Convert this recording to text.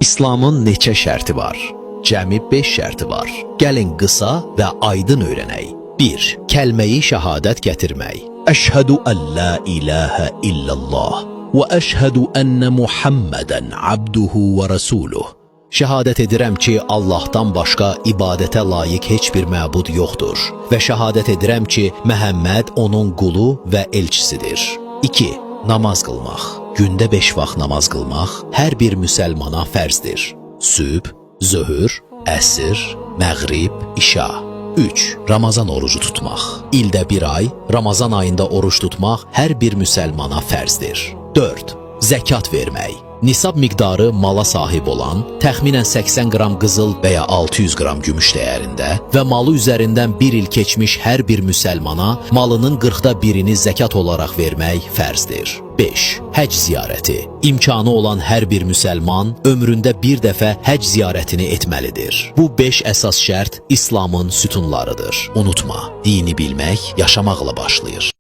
İslamın neçə şərti var? Cəmi 5 şərti var. Gəlin qısa və aydın öyrənək. 1. Kəlməyi şəhadət gətirmək. Əşhədü ən la ilahə illallah və əşhədü ənnə Muhammədən abduhu və rasuluh. Şəhadət edirəm ki, Allahdan başqa ibadətə layiq heç bir məbud yoxdur və şəhadət edirəm ki, Məhəmməd onun qulu və elçisidir. 2. Namaz qılmaq. Gündə 5 vaxt namaz qılmaq hər bir müsəlmana fərzdir. Sübh, zöhr, əsr, məğrib, işa. 3. Ramazan orucu tutmaq. İldə bir ay, Ramazan ayında oruç tutmaq hər bir müsəlmana fərzdir. 4. Zəkat vermək. Nisab miqdarı mala sahib olan, təxminən 80 qram qızıl və ya 600 qram gümüş dəyərində və malı üzərindən bir il keçmiş hər bir müsəlmana malının 40da birini zəkat olaraq vermək fərzdir. 5. Həcc ziyarəti. İmkanı olan hər bir müsəlman ömründə bir dəfə həcc ziyarətini etməlidir. Bu 5 əsas şərt İslamın sütunlarıdır. Unutma, dini bilmək yaşamaqla başlayır.